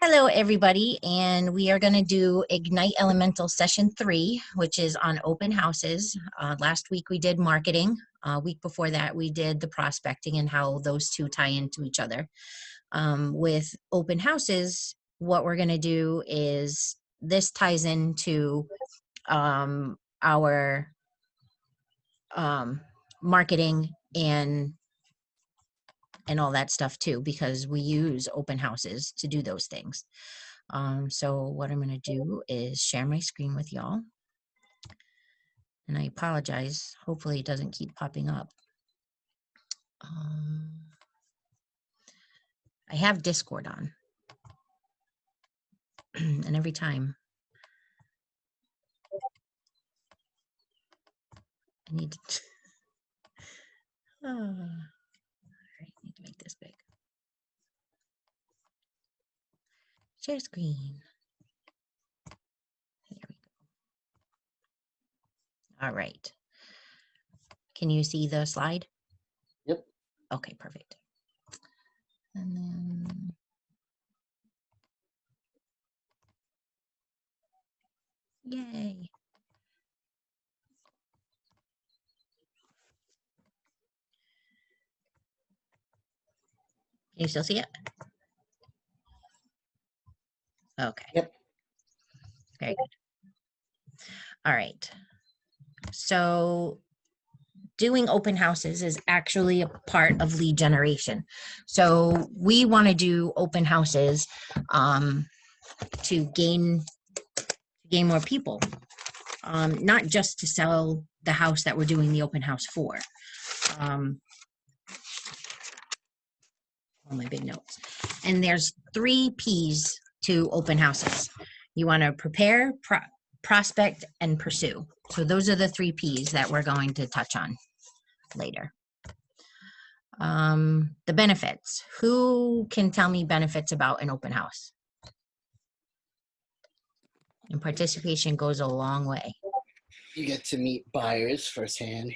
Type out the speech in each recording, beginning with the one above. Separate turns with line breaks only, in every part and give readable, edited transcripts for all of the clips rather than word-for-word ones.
Hello, everybody, and we are going to do Ignite Elemental Session 3, which is on open houses. Last week we did marketing. Week before that we did the prospecting and how those two tie into each other. With open houses, what we're going to do is this ties into our marketing and all that stuff too, because we use open houses to do those things. So what I'm going to do is share my screen with y'all. And I apologize. Hopefully it doesn't keep popping up. I have Discord on. And every time I need to... all right, need to make this big. Share screen. There we go. All right. Can you see the slide?
Yep.
Okay, perfect. And then yay. Can you still see it? Okay.
Yep.
Very good. All right. So doing open houses is actually a part of lead generation. So we want to do open houses to gain more people, not just to sell the house that we're doing the open house for. All my big notes. And there's 3 P's to open houses. You want to prepare, prospect, and pursue. So those are the 3 P's that we're going to touch on later. The benefits. Who can tell me benefits about an open house? And participation goes a long way.
You get to meet buyers firsthand,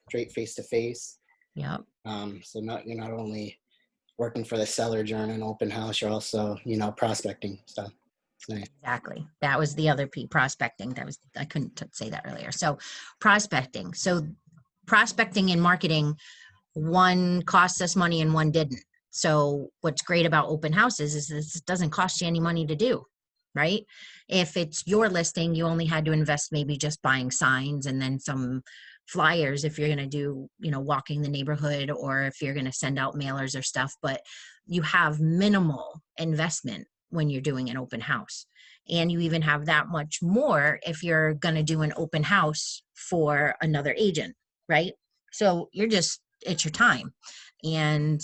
straight face to face.
Yep.
So you're not only working for the seller during an open house, you're also, prospecting stuff. Nice.
Exactly. That was the other P, prospecting. I couldn't say that earlier. So prospecting. So prospecting and marketing, one costs us money and one didn't. So what's great about open houses is this doesn't cost you any money to do, right? If it's your listing, you only had to invest maybe just buying signs and then some flyers if you're going to do, walking the neighborhood, or if you're going to send out mailers or stuff, but you have minimal investment when you're doing an open house. And you even have that much more if you're going to do an open house for another agent, right? So it's your time. And,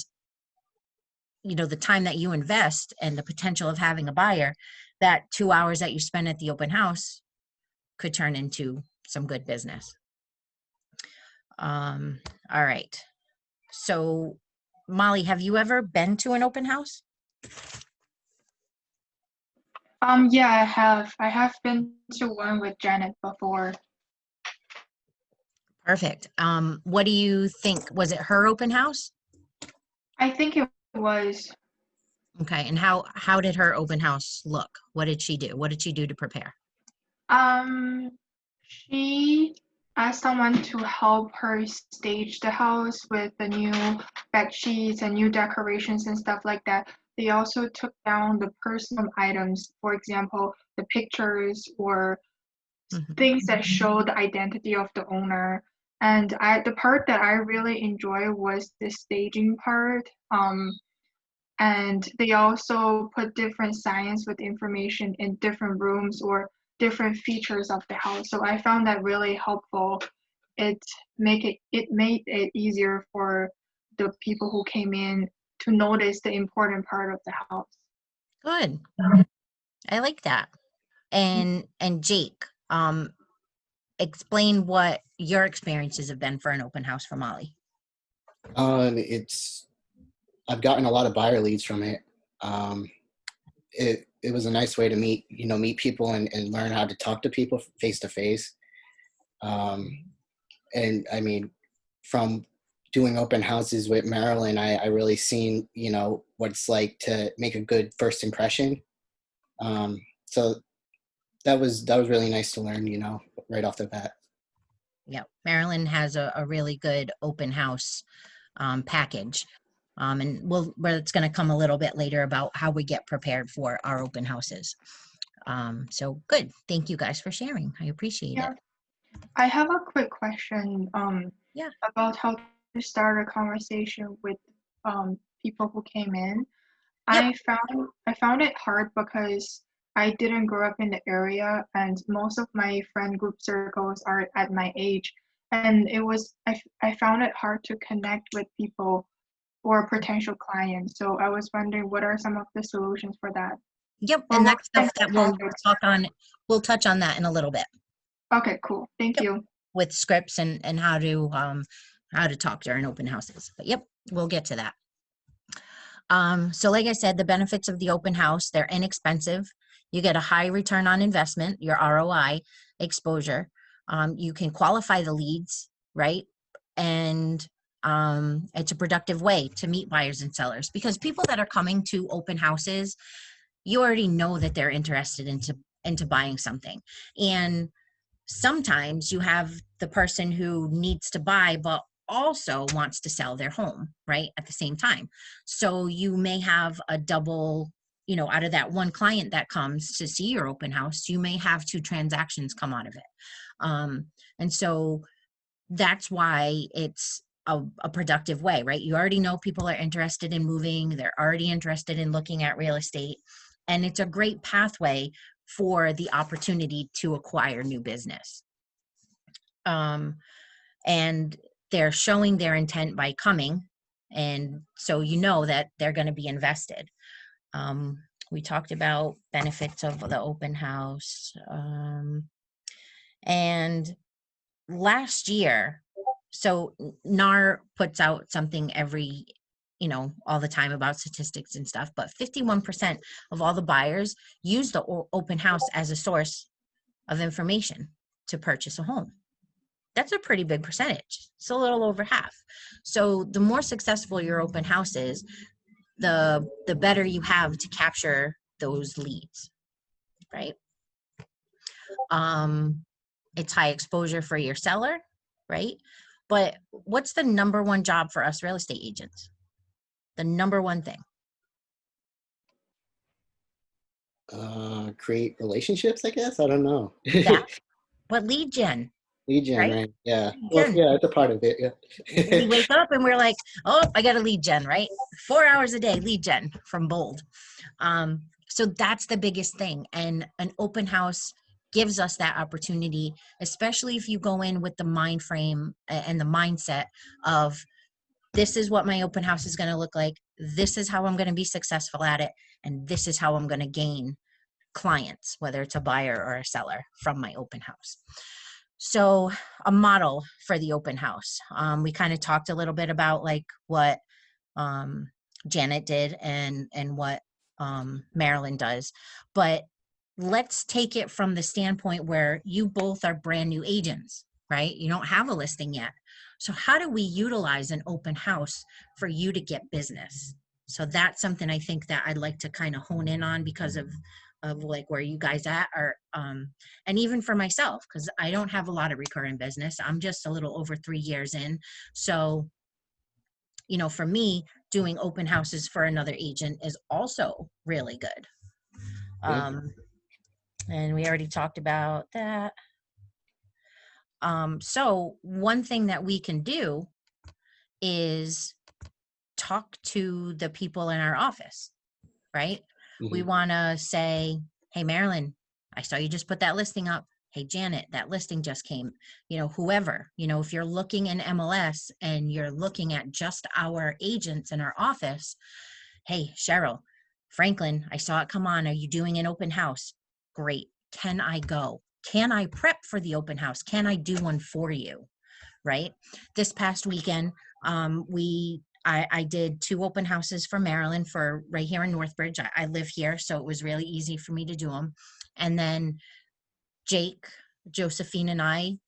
the time that you invest and the potential of having a buyer, that 2 hours that you spend at the open house could turn into some good business. All right. So, Molly, have you ever been to an open house?
Yeah, I have. I have been to one with Janet before.
Perfect. What do you think? Was it her open house?
I think it was.
Okay. And how did her open house look? What did she do? What did she do to prepare?
She asked someone to help her stage the house with the new bed sheets and new decorations and stuff like that. They also took down the personal items, for example, the pictures or things that show the identity of the owner. And the part that I really enjoy was the staging part. And they also put different signs with information in different rooms or different features of the house. So I found that really helpful. It made it easier for the people who came in to notice the important part of the house.
Good. I like that. And Jake, explain what your experiences have been for an open house for Molly.
I've gotten a lot of buyer leads from it. It was a nice way to meet people and learn how to talk to people face to face. And I mean, from doing open houses with Marilyn, I really seen, what it's like to make a good first impression. So that was really nice to learn, right off the bat.
Yeah, Maryland has a really good open house package. And well, it's going to come a little bit later about how we get prepared for our open houses. So good. Thank you guys for sharing. I appreciate
Yeah.
it.
I have a quick question
Yeah.
about how to start a conversation with people who came in.
Yep.
I found it hard because I didn't grow up in the area and most of my friend group circles are at my age, and I found it hard to connect with people or potential clients. So I was wondering what are some of the solutions for that?
Yep.
Or
And
what
that's
kind
stuff that
of topics?
we'll touch on that in a little bit
Okay, cool. Thank you.
with scripts and how to talk during open houses. But yep, we'll get to that. So like I said, the benefits of the open house, they're inexpensive. You get a high return on investment, your ROI exposure. You can qualify the leads, right? And it's a productive way to meet buyers and sellers because people that are coming to open houses, you already know that they're interested into buying something. And sometimes you have the person who needs to buy, but also wants to sell their home, right, at the same time. So you may have a double, out of that one client that comes to see your open house, you may have two transactions come out of it. And so that's why it's a productive way, right? You already know people are interested in moving, they're already interested in looking at real estate, and it's a great pathway for the opportunity to acquire new business. And they're showing their intent by coming, and so you know that they're going to be invested. We talked about benefits of the open house. And last year, so NAR puts out something every, all the time about statistics and stuff, but 51% of all the buyers use the open house as a source of information to purchase a home. That's a pretty big percentage. It's a little over half. So the more successful your open house is, the better you have to capture those leads, right? It's high exposure for your seller, right? But what's the number one job for us real estate agents? The number one thing.
Create relationships, I guess. I don't know.
That, but lead gen,
Lead gen,
right?
right? Yeah.
Lead
Well,
gen.
yeah, it's a part of it.
We
Yeah.
wake up and we're like, oh, I got a lead gen, right? 4 hours a day, lead gen from Bold. So that's the biggest thing. And an open house gives us that opportunity, especially if you go in with the mind frame and the mindset of, this is what my open house is going to look like. This is how I'm going to be successful at it. And this is how I'm going to gain clients, whether it's a buyer or a seller from my open house. So a model for the open house. We kind of talked a little bit about like what Janet did and what Marilyn does, but let's take it from the standpoint where you both are brand new agents, right? You don't have a listing yet. So how do we utilize an open house for you to get business? So that's something I think that I'd like to kind of hone in on because of like where you guys at are, and even for myself, because I don't have a lot of recurring business. I'm just a little over 3 years in. So, for me, doing open houses for another agent is also really good.
Yeah.
And we already talked about that. So one thing that we can do is talk to the people in our office, right? We
Mhm.
want to say, hey, Marilyn, I saw you just put that listing up. Hey, Janet, that listing just came. Whoever, if you're looking in MLS and you're looking at just our agents in our office, hey, Cheryl, Franklin, I saw it come on. Are you doing an open house? Great. Can I go? Can I prep for the open house? Can I do one for you? Right? This past weekend, I did 2 open houses for Maryland for right here in Northbridge. I live here, so it was really easy for me to do them. And then Jake, Josephine, and I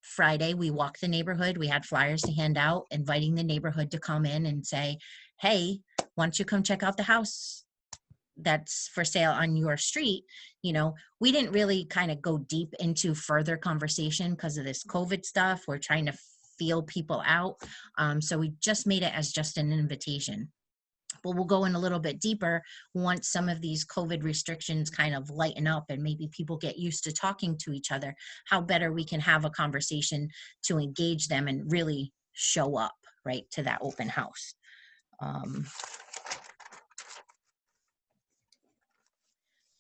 Friday, we walked the neighborhood. We had flyers to hand out, inviting the neighborhood to come in and say, hey, why don't you come check out the house that's for sale on your street? You know, we didn't really kind of go deep into further conversation because of this COVID stuff. We're trying to feel people out. So we just made it as just an invitation. But we'll go in a little bit deeper once some of these COVID restrictions kind of lighten up and maybe people get used to talking to each other, how better we can have a conversation to engage them and really show up, right, to that open house.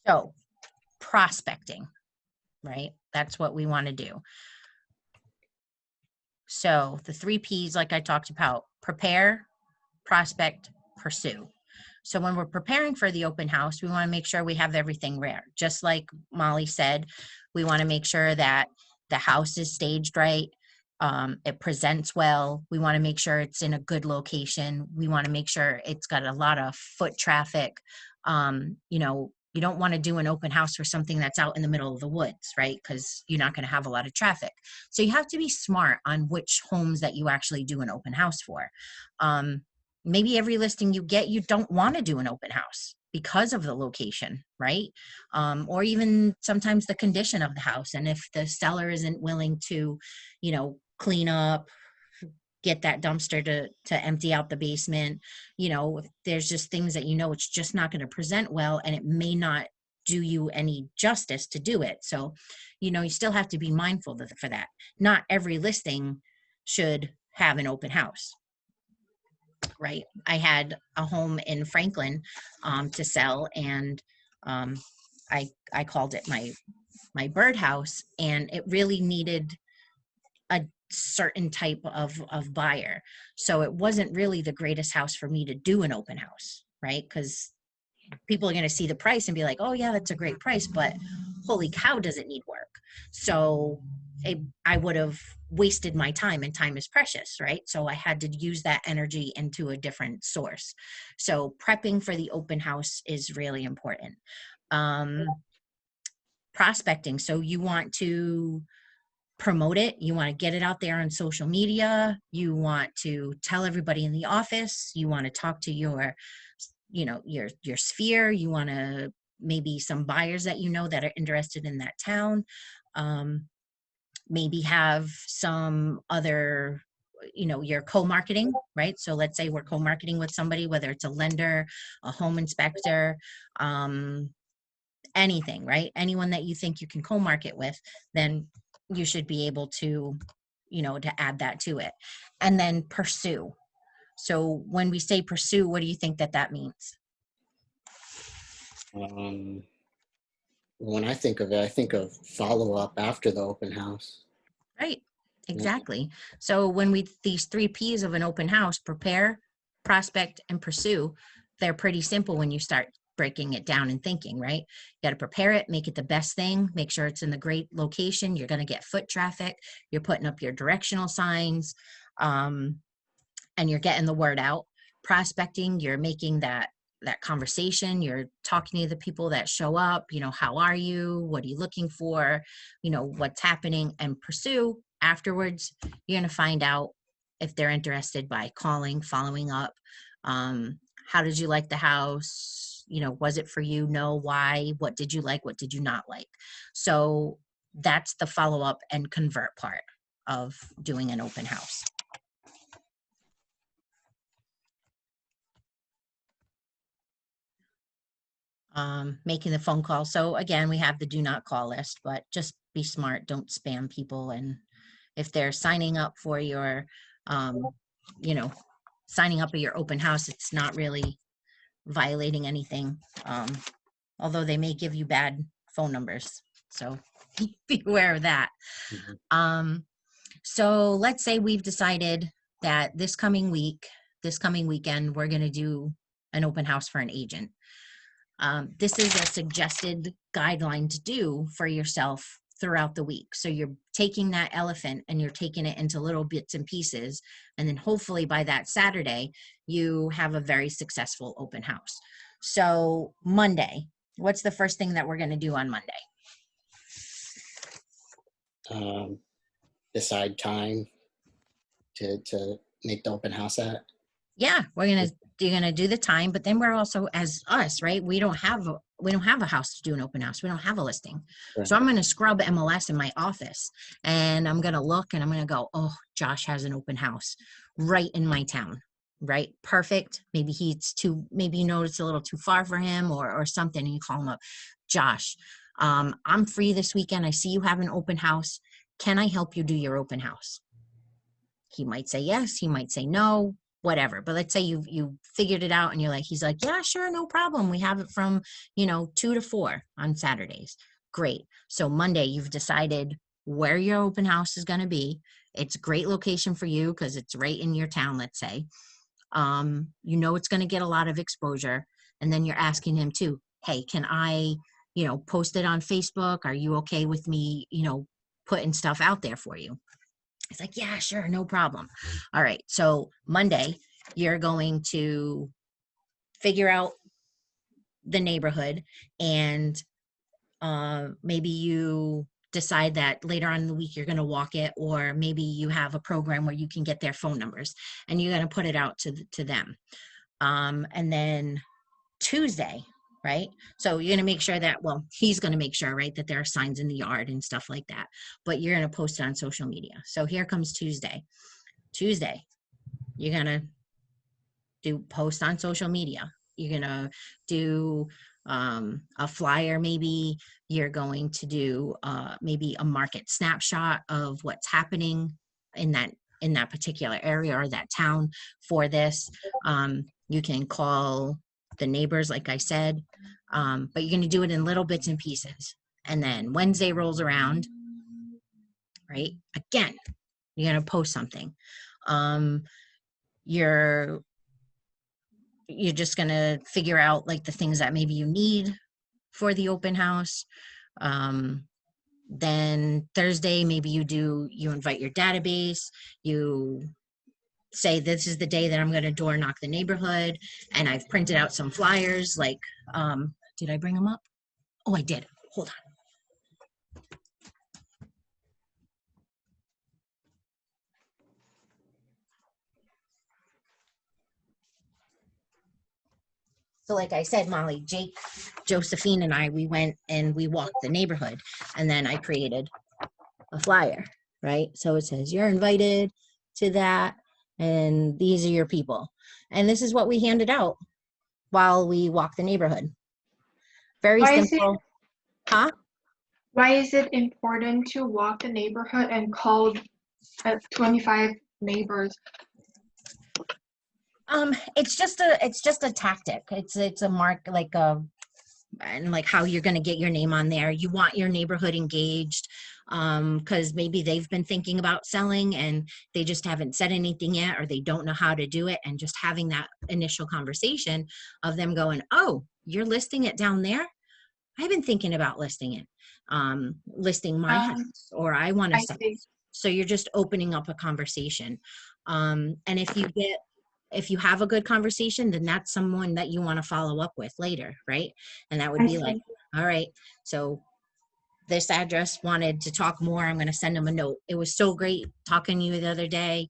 So prospecting, right? That's what we want to do. So the 3 Ps, like I talked about: prepare, prospect, pursue. So when we're preparing for the open house, we want to make sure we have everything rare. Just like Molly said, we want to make sure that the house is staged right. It presents well. We want to make sure it's in a good location. We want to make sure it's got a lot of foot traffic. You know, you don't want to do an open house for something that's out in the middle of the woods, right? Because you're not going to have a lot of traffic. So you have to be smart on which homes that you actually do an open house for. Maybe every listing you get, you don't want to do an open house because of the location, right? Or even sometimes the condition of the house. And if the seller isn't willing to, you know, clean up, get that dumpster to empty out the basement, you know, there's just things that, you know, it's just not going to present well, and it may not do you any justice to do it. So, you know, you still have to be mindful for that. Not every listing should have an open house. Right. I had a home in Franklin to sell, and I called it my birdhouse, and it really needed a certain type of buyer. So it wasn't really the greatest house for me to do an open house, right? Because people are going to see the price and be like, oh yeah, that's a great price, but holy cow, does it need work? So I would have wasted my time, and time is precious, right? So I had to use that energy into a different source. So prepping for the open house is really important. Prospecting. So you want to promote it. You want to get it out there on social media. You want to tell everybody in the office. You want to talk to your, you know, your sphere. You want to maybe some buyers that you know that are interested in that town. Maybe have some other, you know, your co-marketing, right? So let's say we're co-marketing with somebody, whether it's a lender, a home inspector, anything, right? Anyone that you think you can co-market with, then you should be able to, you know, to add that to it. And then pursue. So when we say pursue, what do you think that means?
When I think of it, I think of follow up after the open house.
Right. Exactly. So when these 3 Ps of an open house: prepare, prospect, and pursue, they're pretty simple when you start breaking it down and thinking, right? You got to prepare it, make it the best thing, make sure it's in the great location. You're going to get foot traffic. You're putting up your directional signs, and you're getting the word out. Prospecting, you're making that conversation. You're talking to the people that show up, you know, how are you? What are you looking for? You know, what's happening? And pursue, afterwards, you're going to find out if they're interested by calling, following up. How did you like the house? You know, was it for you? No. Why? What did you like? What did you not like? So that's the follow up and convert part of doing an open house. Making the phone call. So again, we have the do not call list, but just be smart. Don't spam people. And if they're signing up for your, you know, signing up at your open house, it's not really violating anything. Although they may give you bad phone numbers. So be aware of that.
Mm-hmm.
So let's say we've decided that this coming weekend, we're going to do an open house for an agent. This is a suggested guideline to do for yourself throughout the week. So you're taking that elephant and you're taking it into little bits and pieces. And then hopefully by that Saturday, you have a very successful open house. So Monday, what's the first thing that we're going to do on Monday?
decide time to make the open house at?
Yeah, you're gonna do the time, but then we're also, as us, right? We don't have a house to do an open house. We don't have a listing.
Right.
So I'm gonna scrub MLS in my office and I'm gonna look and I'm gonna go, oh, Josh has an open house right in my town. Right? Perfect. Maybe you know it's a little too far for him or something, and you call him up. Josh, I'm free this weekend. I see you have an open house. Can I help you do your open house? He might say yes, he might say no, whatever. But let's say you figured it out and he's like, yeah, sure, no problem. We have it from, 2 to 4 on Saturdays. Great. So Monday you've decided where your open house is going to be. It's a great location for you because it's right in your town, let's say. It's going to get a lot of exposure. And then you're asking him too, hey, can I, post it on Facebook? Are you okay with me, putting stuff out there for you? It's like, yeah, sure, no problem. All right. So Monday, you're going to figure out the neighborhood and maybe you decide that later on in the week you're going to walk it, or maybe you have a program where you can get their phone numbers and you're going to put it out to them. And then Tuesday, right? So you're going to make sure that, he's going to make sure, right, that there are signs in the yard and stuff like that, but you're going to post it on social media. So here comes Tuesday. You're going to do post on social media. You're going to do a flyer. Maybe you're going to do maybe a market snapshot of what's happening in that particular area or that town for this. You can call the neighbors, like I said, but you're going to do it in little bits and pieces. And then Wednesday rolls around, right? Again, you're going to post something. You're just going to figure out like the things that maybe you need for the open house. Then Thursday, maybe you invite your database, you say this is the day that I'm going to door knock the neighborhood, and I've printed out some flyers. Like, did I bring them up? Oh, I did. Hold on. So like I said, Molly, Jake, Josephine, and I, we went and we walked the neighborhood, and then I created a flyer, right? So it says you're invited to that, and these are your people. And this is what we handed out while we walked the neighborhood. Very simple. Huh?
Why is it important to walk the neighborhood and call 25 neighbors?
It's just a tactic. It's a mark, and like how you're going to get your name on there. You want your neighborhood engaged, because maybe they've been thinking about selling and they just haven't said anything yet, or they don't know how to do it. And just having that initial conversation of them going, oh, you're listing it down there? I've been thinking about listing it, listing my house, or I want to sell. So you're just opening up a conversation. And if you have a good conversation, then that's someone that you want to follow up with later, right? And that would be like, all right, so this address wanted to talk more. I'm going to send them a note. It was so great talking to you the other day.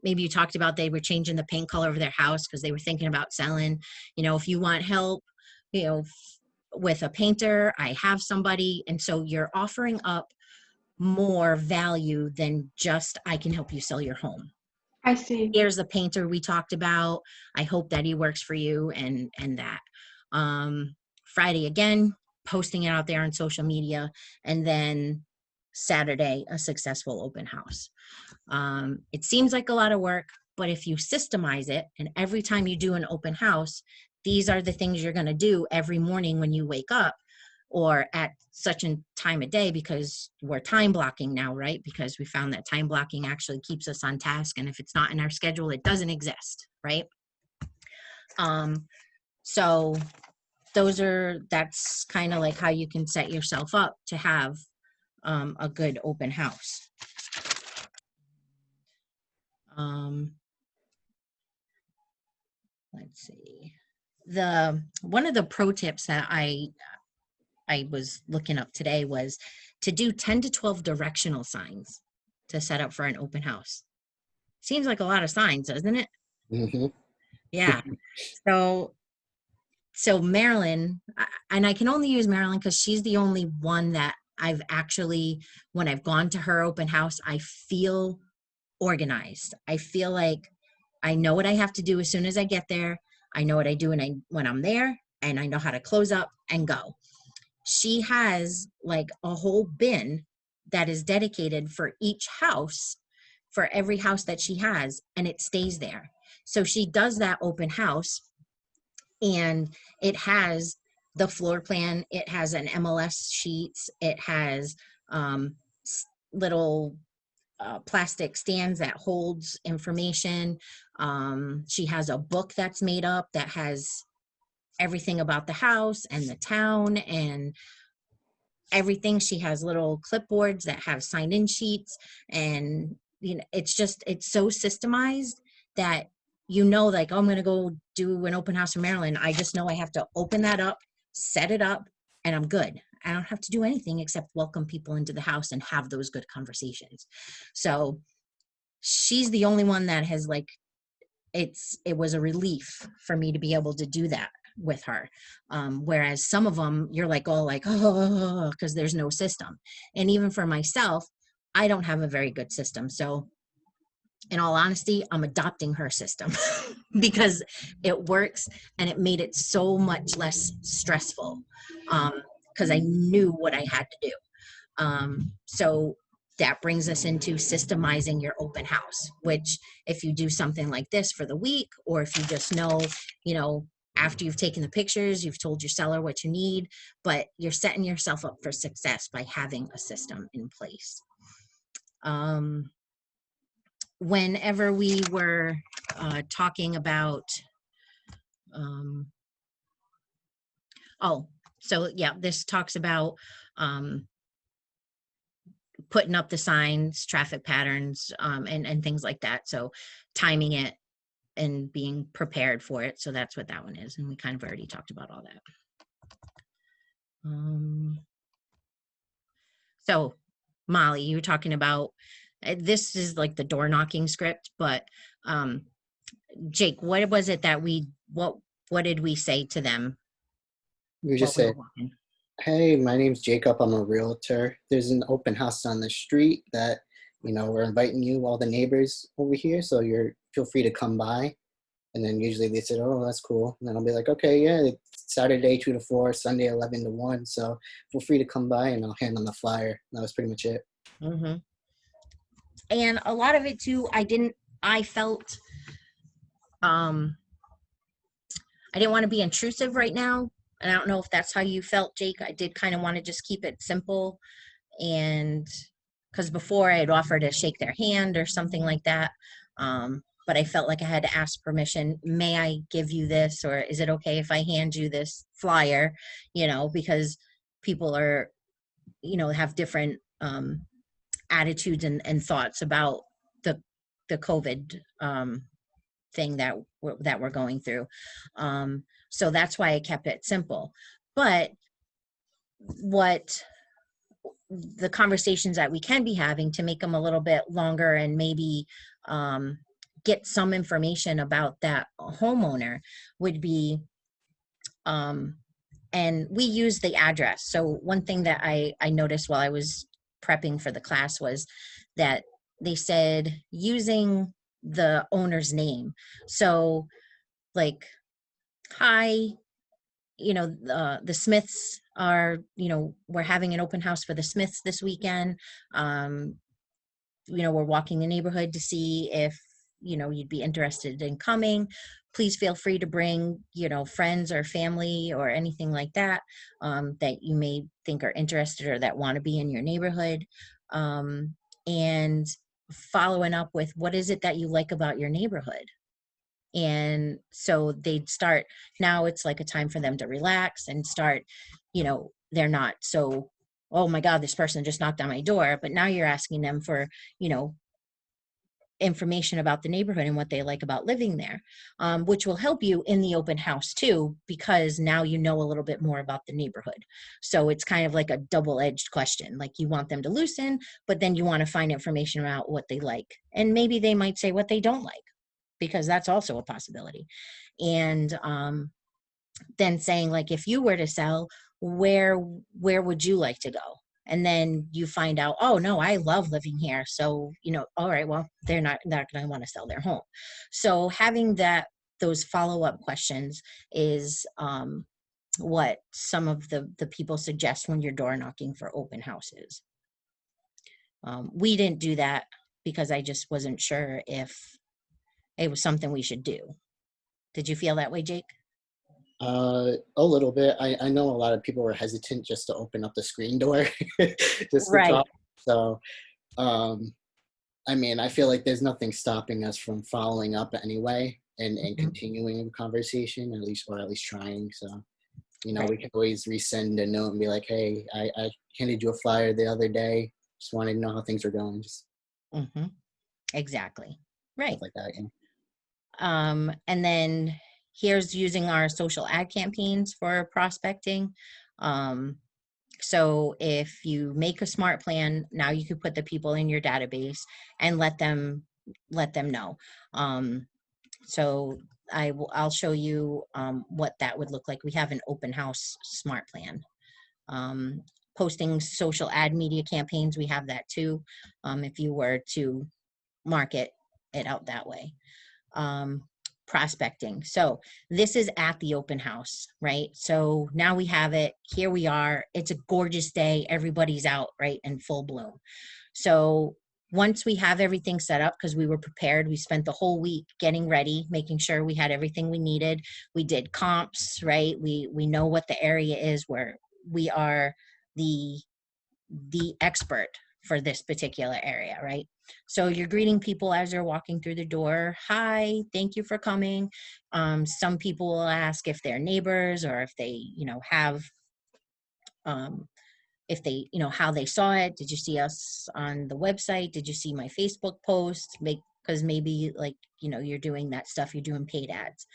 Maybe you talked about they were changing the paint color of their house because they were thinking about selling. If you want help, with a painter, I have somebody. And so you're offering up more value than just, I can help you sell your home.
I see.
Here's the painter we talked about. I hope that he works for you, and that. Friday again, posting it out there on social media, and then Saturday, a successful open house. It seems like a lot of work, but if you systemize it, and every time you do an open house, these are the things you're going to do every morning when you wake up, or at such a time of day, because we're time blocking now, right? Because we found that time blocking actually keeps us on task. And if it's not in our schedule, it doesn't exist, right? So that's kind of like how you can set yourself up to have a good open house. Let's see. One of the pro tips that I I was looking up today was to do 10 to 12 directional signs to set up for an open house. Seems like a lot of signs, doesn't it?
Hmm.
Yeah. So Marilyn, and I can only use Marilyn because she's the only one that I've actually, when I've gone to her open house, I feel organized. I feel like I know what I have to do as soon as I get there. I know what I do when I'm there, and I know how to close up and go. She has like a whole bin that is dedicated for each house, for every house that she has, and it stays there. So she does that open house, and it has the floor plan, it has an MLS sheets, it has little plastic stands that holds information. She has a book that's made up that has everything about the house and the town and everything. She has little clipboards that have sign-in sheets, and it's so systemized that like, oh, I'm going to go do an open house in Maryland. I just know I have to open that up, set it up, and I'm good. I don't have to do anything except welcome people into the house and have those good conversations. So she's the only one that has like, it was a relief for me to be able to do that with her. Whereas some of them you're like, oh, like, oh, because there's no system. And even for myself, I don't have a very good system. So in all honesty, I'm adopting her system because it works, and it made it so much less stressful because I knew what I had to do. So that brings us into systemizing your open house, which if you do something like this for the week, or if you just know, after you've taken the pictures, you've told your seller what you need, but you're setting yourself up for success by having a system in place. Whenever we were talking about, so yeah, this talks about putting up the signs, traffic patterns, and things like that. So timing it and being prepared for it. So that's what that one is. And we kind of already talked about all that. So Molly, you were talking about, this is like the door knocking script, but Jake, what was it that what did we say to them?
We just said, hey, my name's Jacob. I'm a realtor. There's an open house on the street that, we're inviting you, all the neighbors over here. So feel free to come by. And then usually they said, oh, that's cool. And then I'll be like, okay, yeah, it's Saturday 2 to 4, Sunday 11 to 1. So feel free to come by, and I'll hand on the flyer. That was pretty much it.
Mm-hmm. And a lot of it too, I felt, I didn't want to be intrusive right now. And I don't know if that's how you felt, Jake. I did kind of want to just keep it simple. And because before I had offered to shake their hand or something like that. But I felt like I had to ask permission. May I give you this? Or is it okay if I hand you this flyer? Because people are, have different attitudes and thoughts about the COVID thing that we're going through. So that's why I kept it simple. But what the conversations that we can be having to make them a little bit longer, and maybe get some information about that homeowner, would be, and we use the address. So one thing that I noticed while I was prepping for the class was that they said using the owner's name. So like, hi, the Smiths are, we're having an open house for the Smiths this weekend. We're walking the neighborhood to see if, you'd be interested in coming. Please feel free to bring, friends or family or anything like that, that you may think are interested or that want to be in your neighborhood. And following up with, what is it that you like about your neighborhood? And so they'd start, now it's like a time for them to relax and start, they're not so, oh my God, this person just knocked on my door. But now you're asking them for, information about the neighborhood and what they like about living there, which will help you in the open house too, because now you know a little bit more about the neighborhood. So it's kind of like a double-edged question. Like you want them to loosen, but then you want to find information about what they like. And maybe they might say what they don't like, because that's also a possibility. And then saying like, if you were to sell, where would you like to go? And then you find out, oh no, I love living here. So, all right, well, they're not going to want to sell their home. So having those follow-up questions is what some of the people suggest when you're door knocking for open houses. We didn't do that because I just wasn't sure if it was something we should do. Did you feel that way, Jake?
A little bit. I know a lot of people were hesitant just to open up the screen door, just to
Right.
talk. So, I mean, I feel like there's nothing stopping us from following up anyway and
Mhm.
continuing the conversation, at least trying. So, we
Right.
can always resend a note and be like, hey, I handed you a flyer the other day. Just wanted to know how things are going. Just
Mhm. Exactly. Right.
stuff like that. Yeah.
And then here's using our social ad campaigns for prospecting. So if you make a smart plan, now you could put the people in your database and let them know. So I'll show you what that would look like. We have an open house smart plan. Posting social ad media campaigns, we have that too. If you were to market it out that way. Prospecting. So this is at the open house, right? So now we have it. Here we are. It's a gorgeous day. Everybody's out, right, in full bloom. So once we have everything set up, because we were prepared, we spent the whole week getting ready, making sure we had everything we needed. We did comps, right? We know what the area is, where we are the expert for this particular area, right? So you're greeting people as they're walking through the door. Hi, thank you for coming. Some people will ask if they're neighbors or if they, have, if they, how they saw it. Did you see us on the website? Did you see my Facebook post? Because maybe like, you're doing that stuff, you're doing paid ads.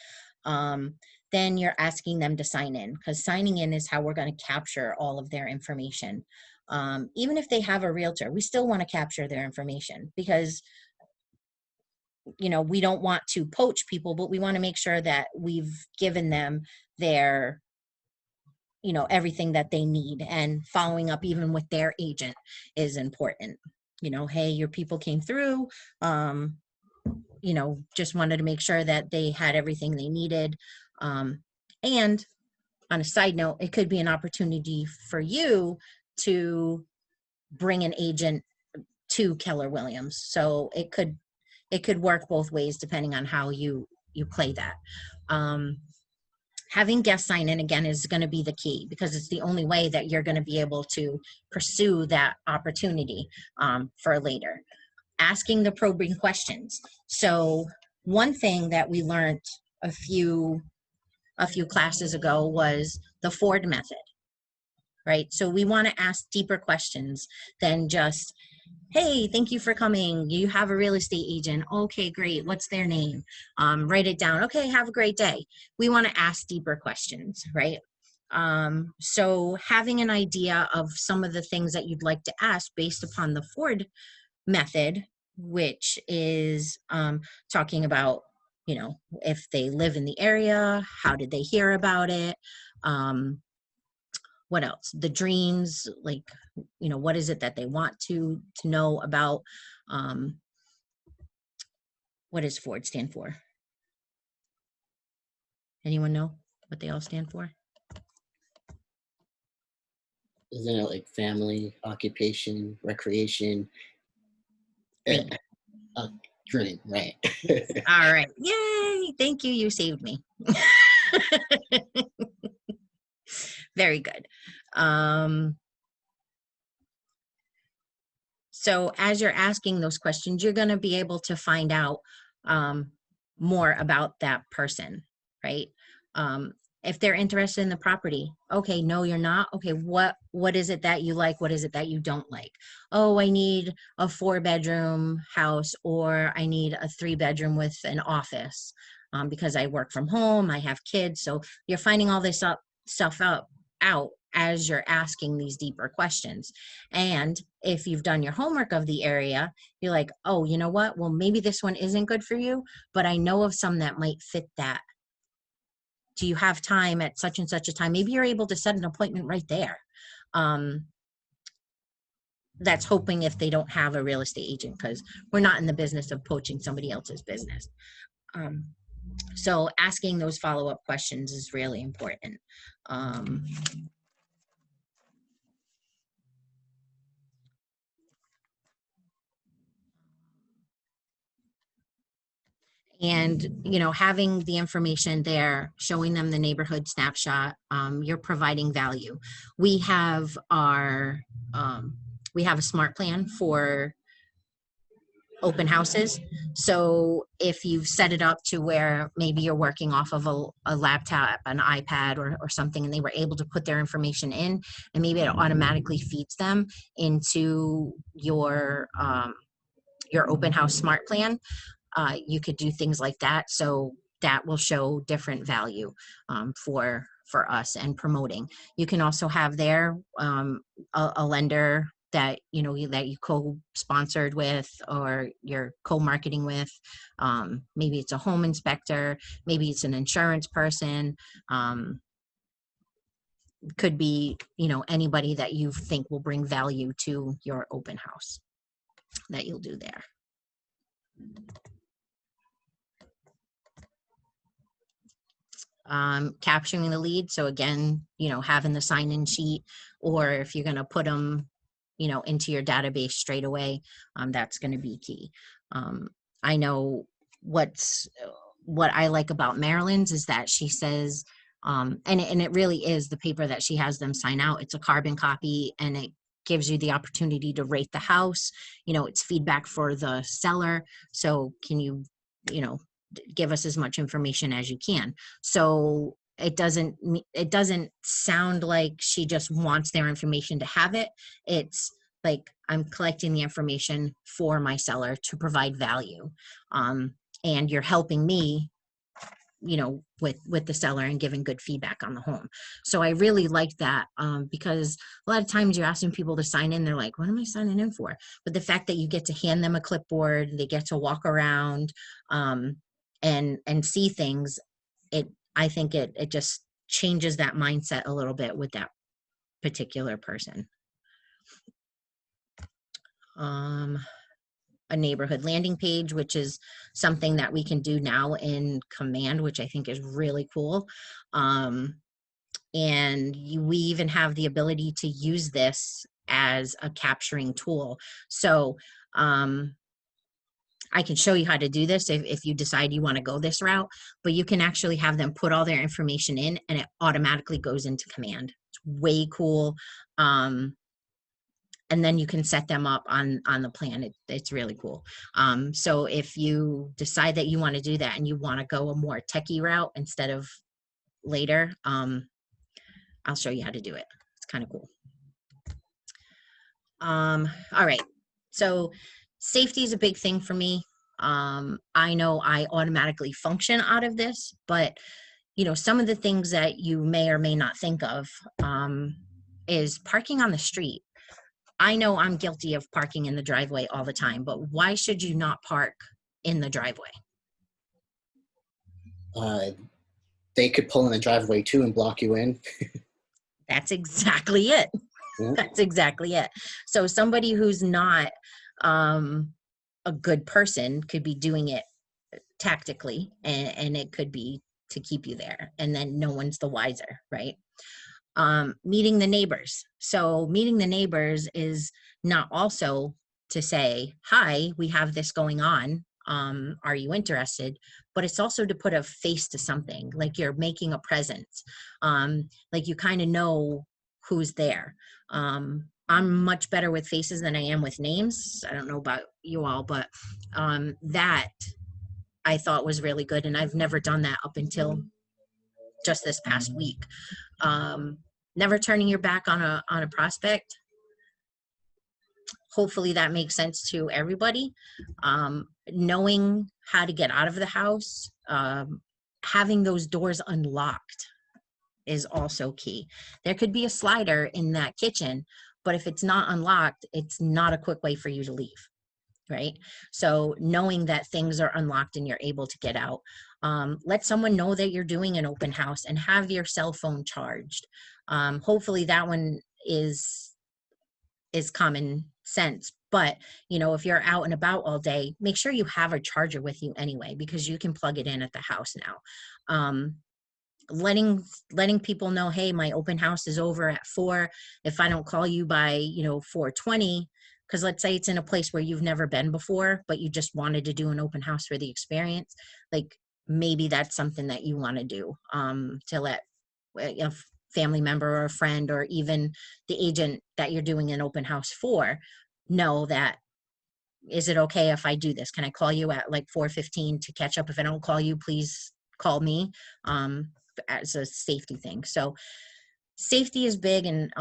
Then you're asking them to sign in, because signing in is how we're going to capture all of their information. Even if they have a realtor, we still want to capture their information, because we don't want to poach people, but we want to make sure that we've given them their everything that they need, and following up even with their agent is important. Hey, your people came through, just wanted to make sure that they had everything they needed. And on a side note, it could be an opportunity for you to bring an agent to Keller Williams. So it could work both ways depending on how you play that. Having guests sign in again is going to be the key, because it's the only way that you're going to be able to pursue that opportunity for later. Asking the probing questions. So one thing that we learned a few classes ago was the Ford method, right? So we want to ask deeper questions than just, hey, thank you for coming. You have a real estate agent. Okay, great. What's their name? Write it down. Okay, have a great day. We want to ask deeper questions, right? So having an idea of some of the things that you'd like to ask based upon the Ford method, which is talking about, if they live in the area, how did they hear about it? What else? The dreams, like, what is it that they want to know about? What does Ford stand for? Anyone know what they all stand for?
Isn't it like family, occupation, recreation?
Dream.
Dream, right?
All right. Yay. Thank you. You saved me. Very good. So as you're asking those questions, you're going to be able to find out more about that person, right? If they're interested in the property, okay, no, you're not. Okay, what is it that you like? What is it that you don't like? Oh, I need a 4-bedroom house, or I need a 3-bedroom with an office, because I work from home, I have kids. So you're finding all this stuff out as you're asking these deeper questions. And if you've done your homework of the area, you're like, oh, you know what? Well, maybe this one isn't good for you, but I know of some that might fit that. Do you have time at such and such a time? Maybe you're able to set an appointment right there. That's hoping if they don't have a real estate agent, because we're not in the business of poaching somebody else's business. So asking those follow-up questions is really important. And, you know, having the information there, showing them the neighborhood snapshot, you're providing value. We have our, we have a smart plan for open houses. So if you've set it up to where maybe you're working off of a laptop, an iPad or something, and they were able to put their information in, and maybe it automatically feeds them into your open house smart plan, you could do things like that. So that will show different value for us and promoting. You can also have there a lender that that you co-sponsored with, or you're co-marketing with. Maybe it's a home inspector, maybe it's an insurance person. Could be anybody that you think will bring value to your open house that you'll do there. Capturing the lead. So again, having the sign-in sheet, or if you're going to put them, into your database straight away, that's going to be key. I know what I like about Marilyn's is that she says, and it really is the paper that she has them sign out. It's a carbon copy, and it gives you the opportunity to rate the house. It's feedback for the seller. So can you, give us as much information as you can. So it doesn't sound like she just wants their information to have it. It's like, I'm collecting the information for my seller to provide value. And you're helping me, with the seller and giving good feedback on the home. So I really like that, because a lot of times you're asking people to sign in, they're like, what am I signing in for? But the fact that you get to hand them a clipboard, they get to walk around, and see things, I think it just changes that mindset a little bit with that particular person. A neighborhood landing page, which is something that we can do now in Command, which I think is really cool. And we even have the ability to use this as a capturing tool. So I can show you how to do this if you decide you want to go this route, but you can actually have them put all their information in, and it automatically goes into Command. It's way cool. And then you can set them up on the plan. It's really cool. So if you decide that you want to do that and you want to go a more techie route instead of later, I'll show you how to do it. It's kind of cool. All right. So safety is a big thing for me. I know I automatically function out of this, but some of the things that you may or may not think of is parking on the street. I know I'm guilty of parking in the driveway all the time, but why should you not park in the driveway?
They could pull in the driveway too and block you in.
That's exactly it. Yeah. That's exactly it. So somebody who's not a good person could be doing it tactically, and it could be to keep you there, and then no one's the wiser, right? Meeting the neighbors. So meeting the neighbors is not also to say, hi, we have this going on. Are you interested? But it's also to put a face to something, like you're making a presence. Like you kind of know who's there. I'm much better with faces than I am with names. I don't know about you all, but that I thought was really good. And I've never done that up until just this past week. Never turning your back on a prospect. Hopefully that makes sense to everybody. Knowing how to get out of the house, having those doors unlocked is also key. There could be a slider in that kitchen, but if it's not unlocked, it's not a quick way for you to leave, right? So knowing that things are unlocked and you're able to get out. Let someone know that you're doing an open house and have your cell phone charged. Hopefully that one is common sense, but if you're out and about all day, make sure you have a charger with you anyway, because you can plug it in at the house now. Letting people know, hey, my open house is over at 4. If I don't call you by 4:20, because let's say it's in a place where you've never been before, but you just wanted to do an open house for the experience, like maybe that's something that you want to do, to let a family member or a friend or even the agent that you're doing an open house for know that, is it okay if I do this? Can I call you at like 4:15 to catch up? If I don't call you, please call me, as a safety thing. So safety is big. And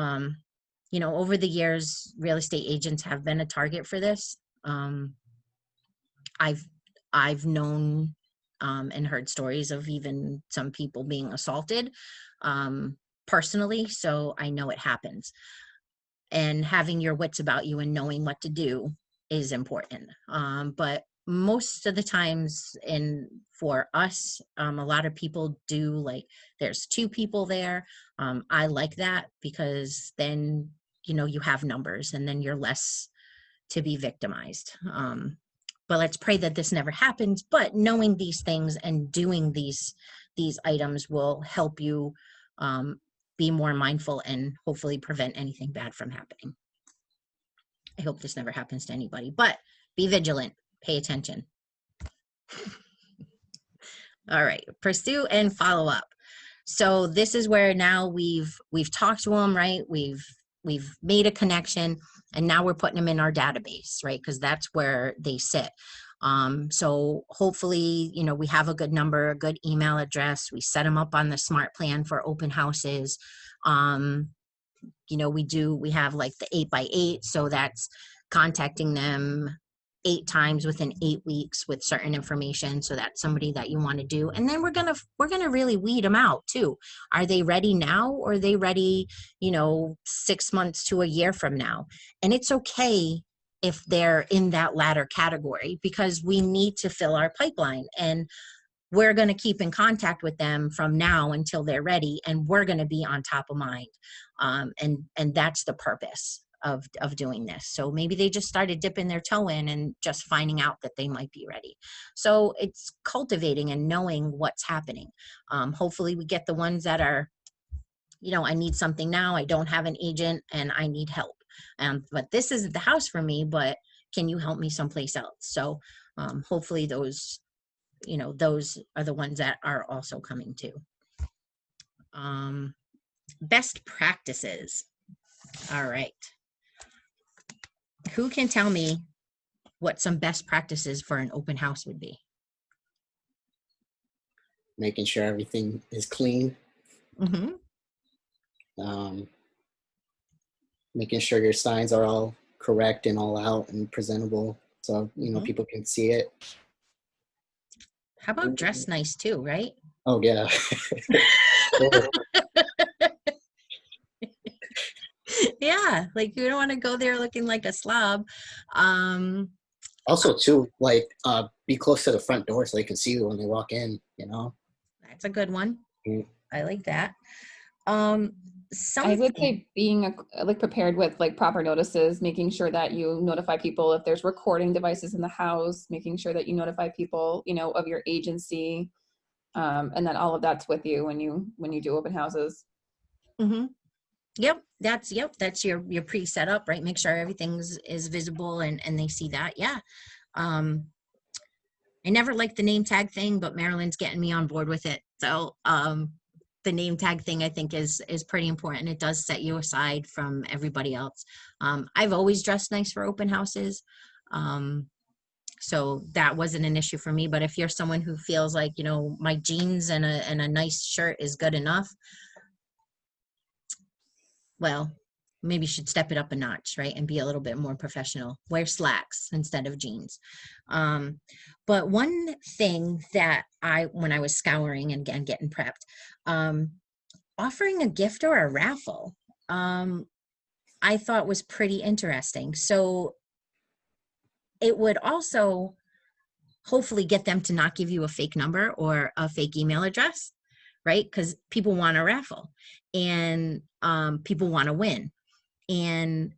over the years, real estate agents have been a target for this. I've known and heard stories of even some people being assaulted personally, so I know it happens. And having your wits about you and knowing what to do is important. But most of the times, and for us, a lot of people do, like, there's 2 people there. I like that, because then you have numbers and then you're less to be victimized. But let's pray that this never happens. But knowing these things and doing these items will help you be more mindful and hopefully prevent anything bad from happening. I hope this never happens to anybody, but be vigilant, pay attention. All right, pursue and follow up. So this is where now we've talked to them, right? We've made a connection, and now we're putting them in our database, right? Because that's where they sit. So hopefully, we have a good number, a good email address. We set them up on the smart plan for open houses. We have like the 8x8, so that's contacting them 8 times within 8 weeks with certain information. So that's somebody that you want to do. And then we're gonna really weed them out too. Are they ready now, or are they ready 6 months to a year from now? And it's okay if they're in that latter category, because we need to fill our pipeline, and we're going to keep in contact with them from now until they're ready, and we're going to be on top of mind. And that's the purpose of doing this. So maybe they just started dipping their toe in and just finding out that they might be ready. So it's cultivating and knowing what's happening. Hopefully we get the ones that are, I need something now, I don't have an agent, and I need help. But this isn't the house for me, but can you help me someplace else? So hopefully those are the ones that are also coming too. Best practices. All right. Who can tell me what some best practices for an open house would be?
Making sure everything is clean.
Mm-hmm.
Making sure your signs are all correct and all out and presentable, so people can see it.
How about dress nice too, right?
Oh yeah.
Yeah, like you don't want to go there looking like a slob.
Also too, like be close to the front door so they can see you when they walk in.
That's a good one. I like that.
I would say being prepared with proper notices, making sure that you notify people if there's recording devices in the house, making sure that you notify people, of your agency, and that all of that's with you when you do open houses.
Mm-hmm. Yep, that's your pre-set up, right? Make sure everything's is visible and they see that. Yeah. I never liked the name tag thing, but Marilyn's getting me on board with it. So the name tag thing I think is pretty important. It does set you aside from everybody else. I've always dressed nice for open houses. So that wasn't an issue for me. But if you're someone who feels like, you know, my jeans and a nice shirt is good enough, well, maybe you should step it up a notch, right? And be a little bit more professional. Wear slacks instead of jeans. But one thing that when I was scouring and again, getting prepped, offering a gift or a raffle, I thought was pretty interesting. So it would also hopefully get them to not give you a fake number or a fake email address, right? Because people want a raffle and people want to win. And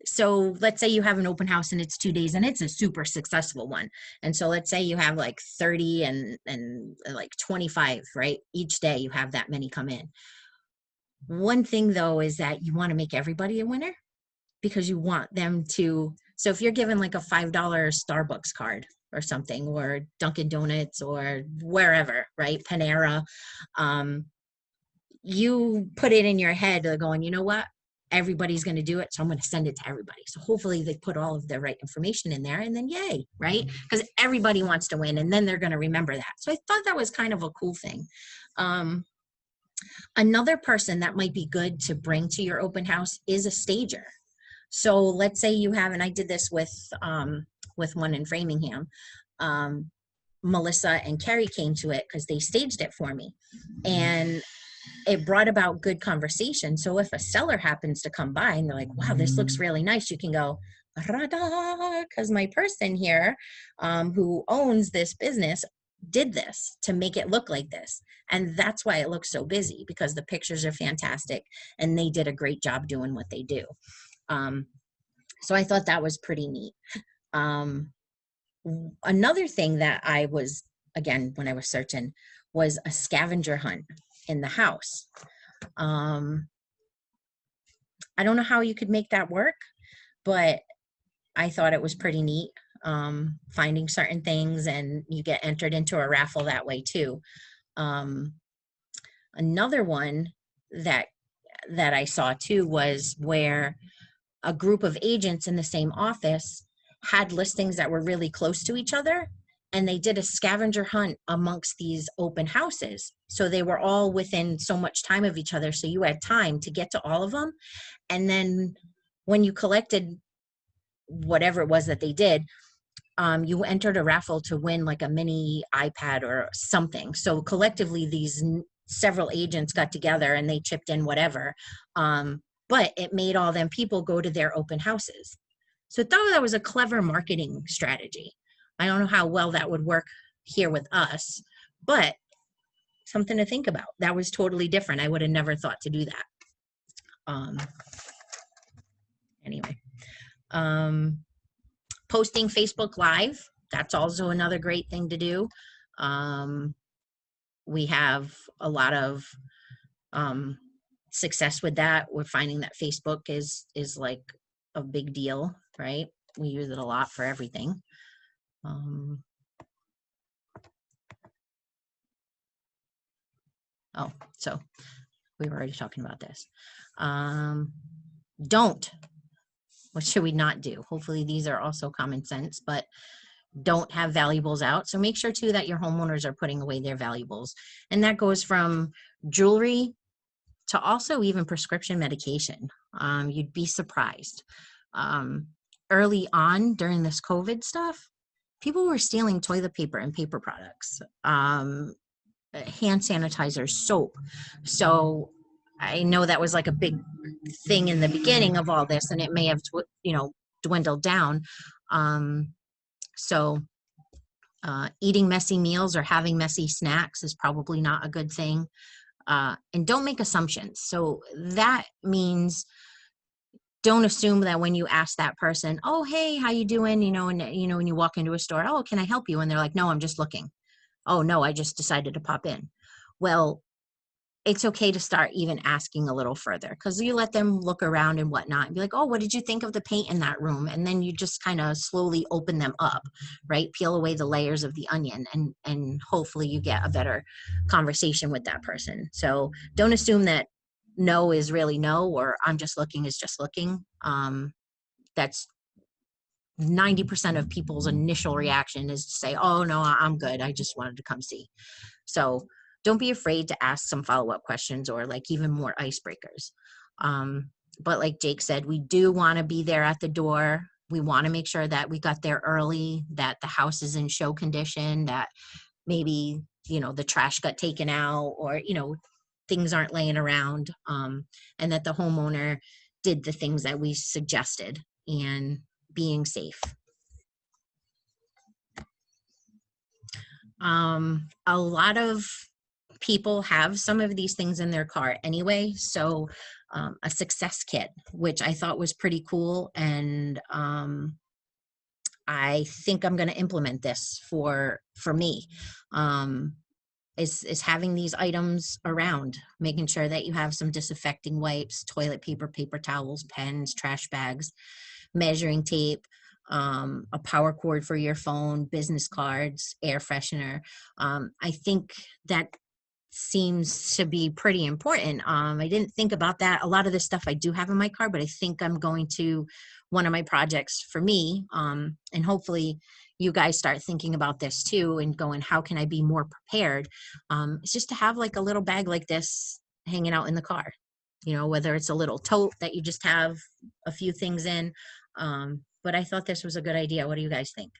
so let's say you have an open house and it's 2 days and it's a super successful one. And so let's say you have like 30 and like 25, right? Each day you have that many come in. One thing though is that you want to make everybody a winner because you want them to, so if you're given like a $5 Starbucks card or something, or Dunkin' Donuts or wherever, right? Panera, you put it in your head going, you know what? Everybody's going to do it. So I'm going to send it to everybody. So hopefully they put all of the right information in there and then yay, right? Because everybody wants to win and then they're going to remember that. So I thought that was kind of a cool thing. Another person that might be good to bring to your open house is a stager. So let's say you have, and I did this with one in Framingham, Melissa and Carrie came to it because they staged it for me. And it brought about good conversation. So if a seller happens to come by and they're like, wow, this looks really nice, you can go, because my person here who owns this business did this to make it look like this. And that's why it looks so busy, because the pictures are fantastic and they did a great job doing what they do. So I thought that was pretty neat. Another thing that I was, again, when I was searching, was a scavenger hunt in the house. I don't know how you could make that work, but I thought it was pretty neat, finding certain things, and you get entered into a raffle that way too. Another one that I saw too was where a group of agents in the same office had listings that were really close to each other, and they did a scavenger hunt amongst these open houses. So they were all within so much time of each other. So you had time to get to all of them. And then when you collected whatever it was that they did, you entered a raffle to win like a mini iPad or something. So collectively, these several agents got together and they chipped in whatever. But it made all them people go to their open houses. So I thought that was a clever marketing strategy. I don't know how well that would work here with us, but something to think about. That was totally different. I would have never thought to do that. Anyway, posting Facebook Live, that's also another great thing to do. We have a lot of success with that. We're finding that Facebook is like a big deal, right? We use it a lot for everything. Oh, so we were already talking about this. Don't. What should we not do? Hopefully these are also common sense, but don't have valuables out. So make sure too that your homeowners are putting away their valuables. And that goes from jewelry to also even prescription medication. You'd be surprised. Early on during this COVID stuff, people were stealing toilet paper and paper products, hand sanitizer, soap. So I know that was like a big thing in the beginning of all this, and it may have, dwindled down. So eating messy meals or having messy snacks is probably not a good thing. And don't make assumptions. So that means don't assume that when you ask that person, oh, hey, how you doing? When you walk into a store, oh, can I help you? And they're like, no, I'm just looking. Oh, no, I just decided to pop in. Well, it's okay to start even asking a little further, because you let them look around and whatnot and be like, oh, what did you think of the paint in that room? And then you just kind of slowly open them up, right? Peel away the layers of the onion, and hopefully you get a better conversation with that person. So don't assume that no is really no, or I'm just looking is just looking. That's 90% of people's initial reaction is to say, oh no, I'm good, I just wanted to come see. So don't be afraid to ask some follow-up questions or like even more icebreakers. But like Jake said, we do want to be there at the door. We want to make sure that we got there early, that the house is in show condition, that maybe, you know, the trash got taken out, or, you know, things aren't laying around, and that the homeowner did the things that we suggested, and being safe. A lot of people have some of these things in their car anyway. So a success kit, which I thought was pretty cool. And I think I'm going to implement this for me, is having these items around, making sure that you have some disinfecting wipes, toilet paper, paper towels, pens, trash bags, measuring tape, a power cord for your phone, business cards, air freshener. I think that seems to be pretty important. I didn't think about that. A lot of this stuff I do have in my car, but I think I'm going to, one of my projects for me, and hopefully you guys start thinking about this too and going, how can I be more prepared? It's just to have like a little bag like this hanging out in the car, you know, whether it's a little tote that you just have a few things in. But I thought this was a good idea. What do you guys think?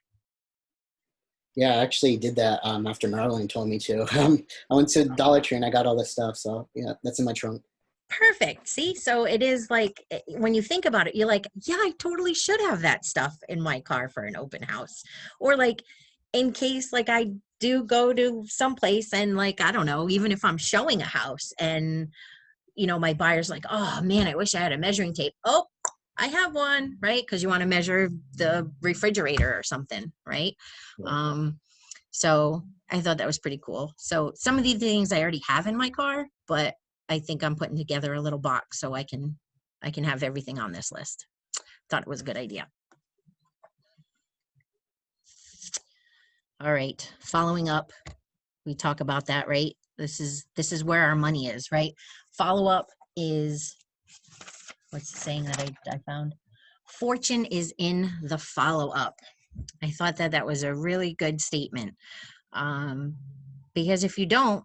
Yeah, I actually did that after Marilyn told me to. I went to Dollar Tree and I got all this stuff. So yeah, that's in my trunk.
Perfect. See, so it is like, when you think about it, you're like, yeah, I totally should have that stuff in my car for an open house. Or like, in case like I do go to someplace and like, I don't know, even if I'm showing a house and, you know, my buyer's like, oh man, I wish I had a measuring tape. Oh, I have one, right? Because you want to measure the refrigerator or something, right?
Yeah.
So I thought that was pretty cool. So some of these things I already have in my car, but I think I'm putting together a little box so I can have everything on this list. Thought it was a good idea. All right, following up, we talk about that, right? This is where our money is, right? Follow up is, what's the saying that I found? Fortune is in the follow up. I thought that was a really good statement, because if you don't,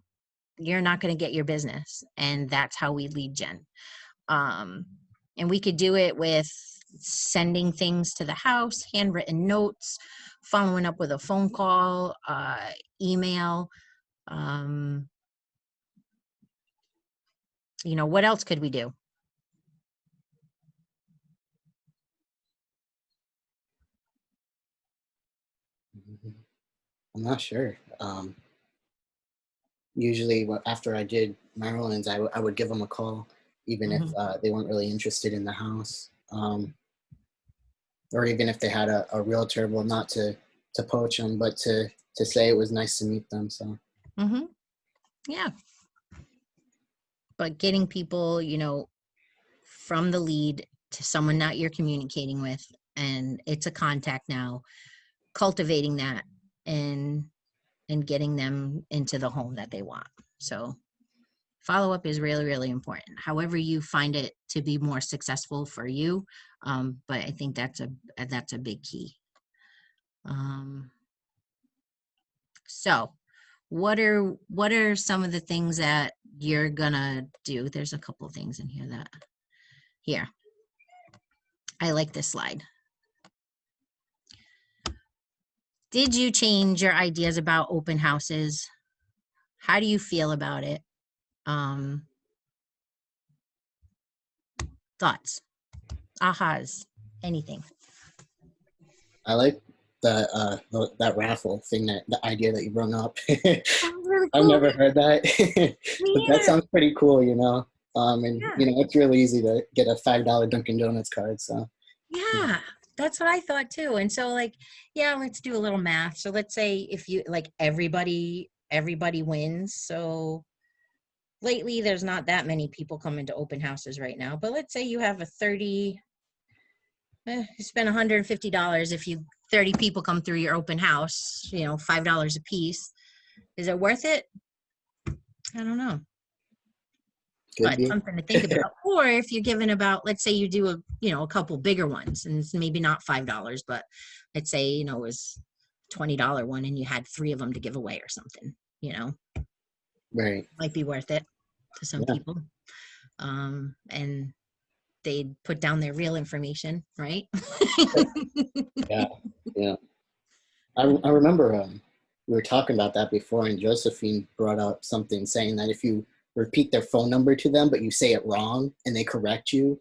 you're not going to get your business, and that's how we lead gen. And we could do it with sending things to the house, handwritten notes, following up with a phone call, email. You know, what else could we do?
I'm not sure. Usually after I did Maryland's, I would give them a call, even if they weren't really interested in the house. Or even if they had a realtor, well, not to poach them, but to say it was nice to meet them. So.
Yeah. But getting people, you know, from the lead to someone that you're communicating with, and it's a contact now, cultivating that and getting them into the home that they want. So follow-up is really, really important. However you find it to be more successful for you. But I think that's a big key. So what are some of the things that you're gonna do? There's a couple of things in here here. I like this slide. Did you change your ideas about open houses? How do you feel about it? Thoughts, ahas, anything?
I like that raffle thing, the idea that you brought up.
Really cool.
I've never heard that. But that sounds pretty cool, you know. And yeah, you know, it's really easy to get a $5 Dunkin' Donuts card. So
yeah, that's what I thought too. And so like, yeah, let's do a little math. So let's say if you like everybody wins. So lately there's not that many people coming to open houses right now, but let's say you have a 30, you spend $150 if 30 people come through your open house, you know, $5 a piece. Is it worth it? I don't know.
Could
but
be.
something to think about. Or if you're giving about, let's say you do a couple bigger ones, and it's maybe not $5, but let's say, it was $20 one and you had 3 of them to give away or something,
Right.
might be worth it to some
Yeah.
people. And they'd put down their real information, right?
Yeah. Yeah. I remember we were talking about that before, and Josephine brought up something saying that if you repeat their phone number to them, but you say it wrong and they correct you,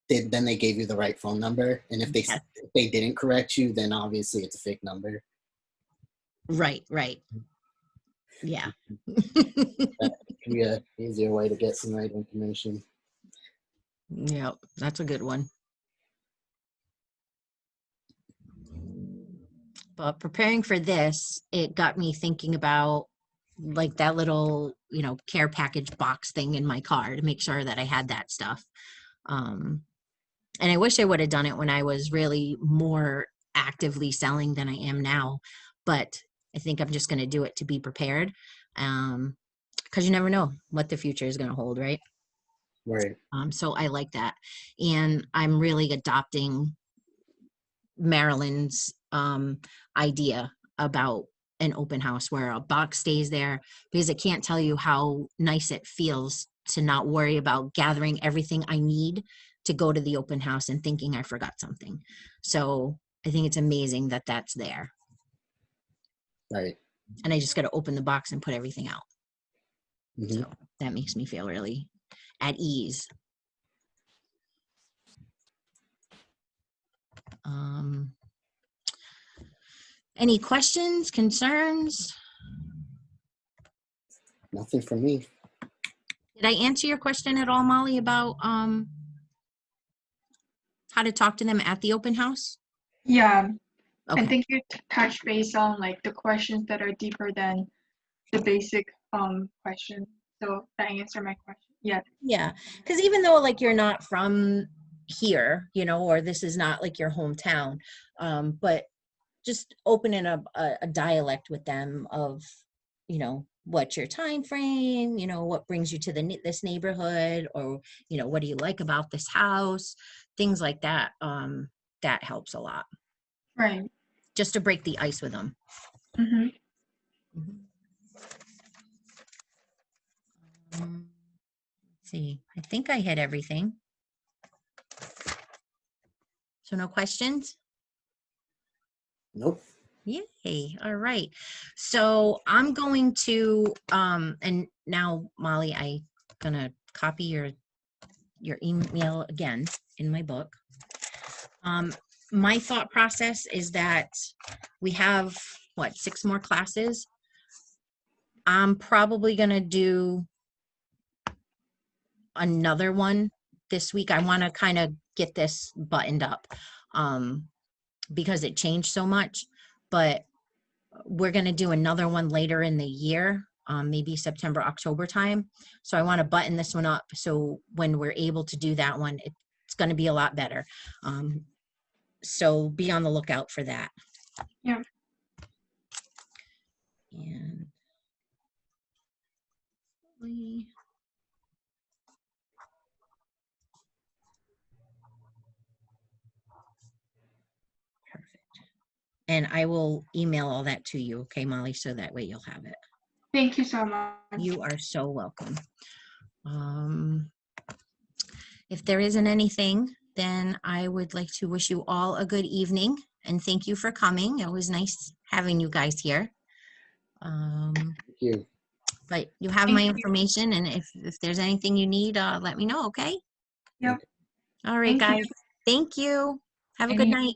then they gave you the right phone number. And if
Yes.
they didn't correct you, then obviously it's a fake number.
Right. Yeah.
That could be an easier way to get some right information.
Yeah, that's a good one. But preparing for this, it got me thinking about like that little, care package box thing in my car to make sure that I had that stuff. And I wish I would have done it when I was really more actively selling than I am now. But I think I'm just going to do it to be prepared. Because you never know what the future is going to hold, right?
Right.
So I like that. And I'm really adopting Marilyn's idea about an open house where a box stays there, because I can't tell you how nice it feels to not worry about gathering everything I need to go to the open house and thinking I forgot something. So I think it's amazing that that's there.
Right.
And I just got to open the box and put everything out.
Mm-hmm.
So that makes me feel really at ease. Any questions, concerns?
Nothing from me.
Did I answer your question at all, Molly, about how to talk to them at the open house?
Yeah,
Okay.
I think you touched base on like the questions that are deeper than the basic question. So that answered my question. Yeah.
Yeah, because even though like you're not from here, or this is not like your hometown, but just opening up a dialect with them of, what's your time frame, what brings you to this neighborhood, or, what do you like about this house, things like that. That helps a lot.
Right.
Just to break the ice with them.
Mm-hmm.
Let's see, I think I hit everything. So no questions?
Nope.
Yay. All right. So I'm going to, and now Molly, I'm gonna copy your email again in my book. My thought process is that we have, 6 more classes. I'm probably gonna do another one this week. I want to kind of get this buttoned up because it changed so much, but we're going to do another one later in the year, maybe September, October time. So I want to button this one up. So when we're able to do that one, it's going to be a lot better. So be on the lookout for that.
Yeah.
And perfect. And I will email all that to you, okay, Molly, so that way you'll have it.
Thank you so much.
You are so welcome. If there isn't anything, then I would like to wish you all a good evening and thank you for coming. It was nice having you guys here.
Thank you.
But you have my information, and if there's anything you need, let me know, okay?
Yep.
All right,
Thank
guys.
you.
Thank you. Have a good night.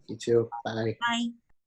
You too. Bye.
Bye.